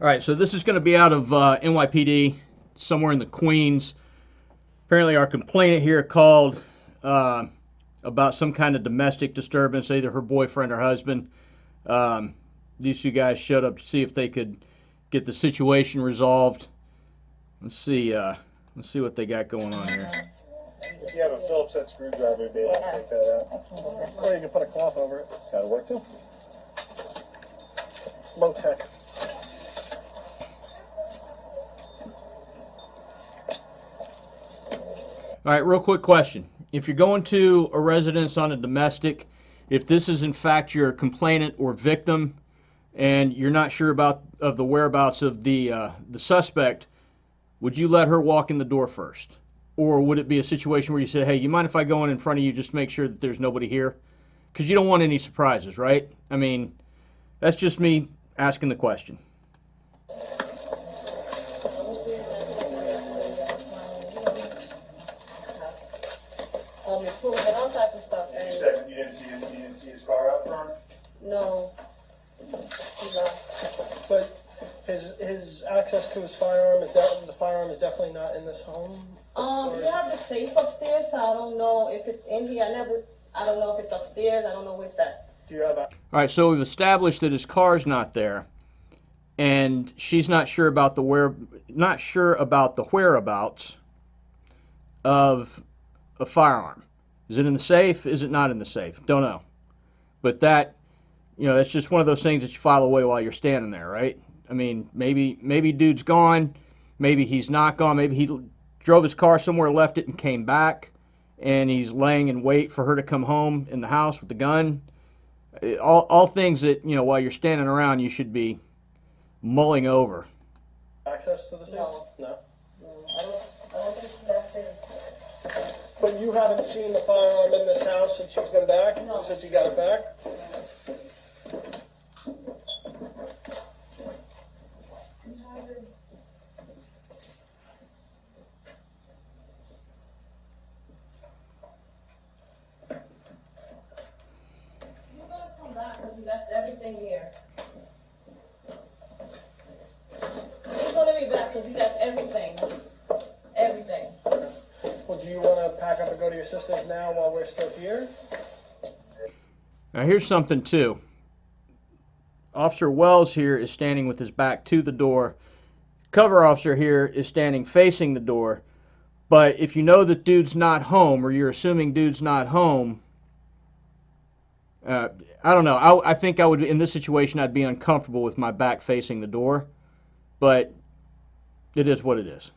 All right, so this is going to be out of NYPD, somewhere in the Queens. Apparently, our complainant here called about some kind of domestic disturbance, either her boyfriend or husband. Um, these two guys showed up to see if they could get the situation resolved. Let's see what they got going on here. If you have a Phillips head screwdriver, you'll be able to take that out. Or you can put a cloth over it. That'll work too. Low tech. All right, real quick question. If you're going to a residence on a domestic, if this is in fact your complainant or victim, and you're not sure about the whereabouts of the suspect, would you let her walk in the door first? Or would it be a situation where you say, hey, you mind if I go in front of you just to make sure that there's nobody here? Because you don't want any surprises, right? I mean, that's just me asking the question. And all type of stuff. And you said you didn't see his car out front? No. But his access to his firearm, the firearm is definitely not in this home? We have the safe upstairs, so I don't know if it's in here. I don't know if it's upstairs. I don't know where it's at. Do you have All right, so we've established that his car's not there, and she's not sure about the whereabouts of a firearm. Is it in the safe? Is it not in the safe? Don't know. But that, that's just one of those things that you file away while you're standing there, right? I mean, maybe dude's gone, maybe he's not gone, maybe he drove his car somewhere, left it, and came back, and he's laying in wait for her to come home in the house with the gun. All things that, while you're standing around, you should be mulling over. access to the safe? No. No? I don't think she has. But you haven't seen the firearm in this house since she's been back? No. Since you got it back? You better come back because we got everything here. He's gonna be back because he got everything. Everything. Well, do you want to pack up and go to your sister's now while we're still here? Now here's something too. Officer Wells here is standing with his back to the door. Cover officer here is standing facing the door. But if you know that dude's not home, or you're assuming dude's not home, I don't know. I think I would, in this situation, I'd be uncomfortable with my back facing the door. But it is what it is.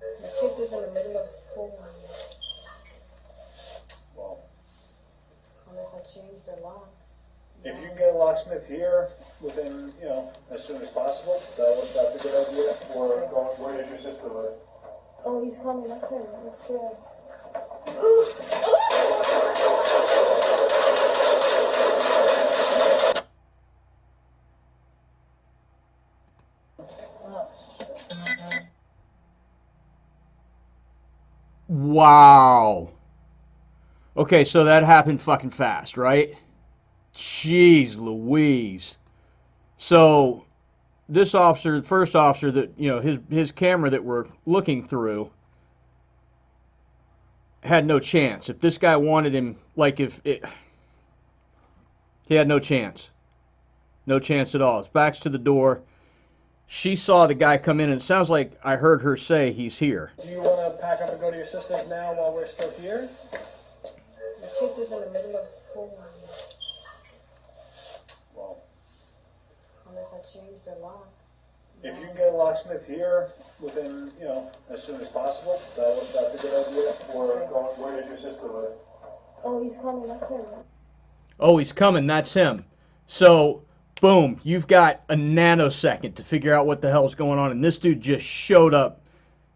The kids is in the middle of school. Well, Unless I change the lock. if you can get a locksmith here within, as soon as possible, that's a good idea. Or where does your sister live? Oh, he's coming. That's him. That's good. Wow. Okay, so that happened fucking fast, right? Jeez Louise. So this officer, the first officer that, his camera that we're looking through had no chance. If this guy wanted him, he had no chance. No chance at all. His back's to the door. She saw the guy come in, and it sounds like I heard her say he's here. Do you want to pack up and go to your sister's now while we're still here? The kids is in the middle of school. Well, Unless I change the lock. if you can get a locksmith here within, as soon as possible, that's a good idea. Or where does your sister live? Oh, he's coming. That's him. Oh, he's coming. That's him. So, boom, you've got a nanosecond to figure out what the hell's going on. And this dude just showed up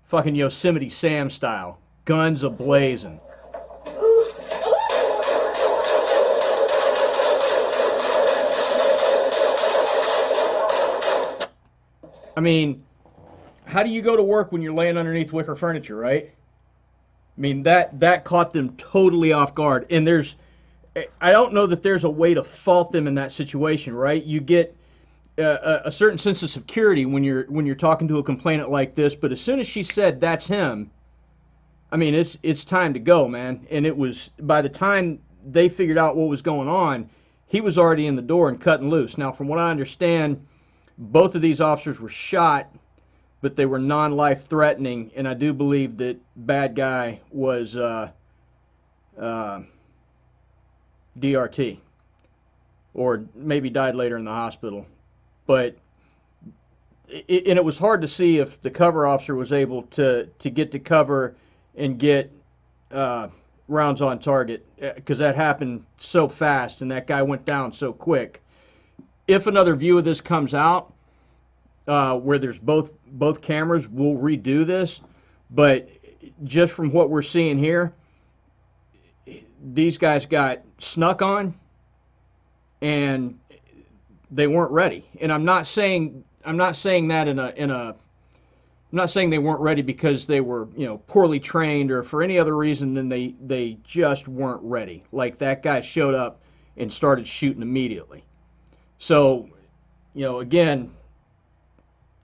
fucking Yosemite Sam style. Guns a-blazing. I mean, how do you go to work when you're laying underneath wicker furniture, right? I mean, that caught them totally off guard. And I don't know that there's a way to fault them in that situation, right? You get a certain sense of security when you're talking to a complainant like this. But as soon as she said that's him, I mean it's time to go, man. And it was by the time they figured out what was going on, he was already in the door and cutting loose. Now, from what I understand, both of these officers were shot, but they were non-life threatening, and I do believe that bad guy was DRT, or maybe died later in the hospital. But and it was hard to see if the cover officer was able to get to cover and get rounds on target, because that happened so fast and that guy went down so quick. If another view of this comes out where there's both cameras, we'll redo this. But just from what we're seeing here, these guys got snuck on and they weren't ready. And I'm not saying that I'm not saying they weren't ready because they were, poorly trained or for any other reason than they just weren't ready. Like that guy showed up and started shooting immediately. So, again,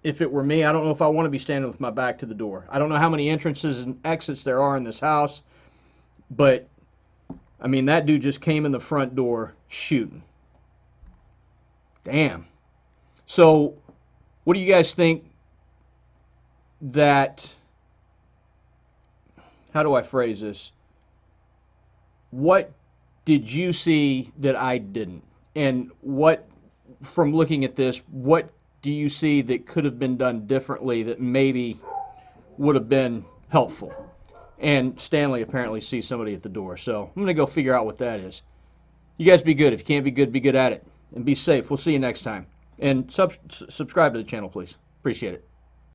if it were me, I don't know if I want to be standing with my back to the door. I don't know how many entrances and exits there are in this house, but I mean, that dude just came in the front door shooting. Damn. So, what do you guys think how do I phrase this? What did you see that I didn't? And from looking at this, what do you see that could have been done differently that maybe would have been helpful? And Stanley apparently sees somebody at the door, so I'm going to go figure out what that is. You guys be good. If you can't be good at it. And be safe. We'll see you next time. And subscribe to the channel, please. Appreciate it.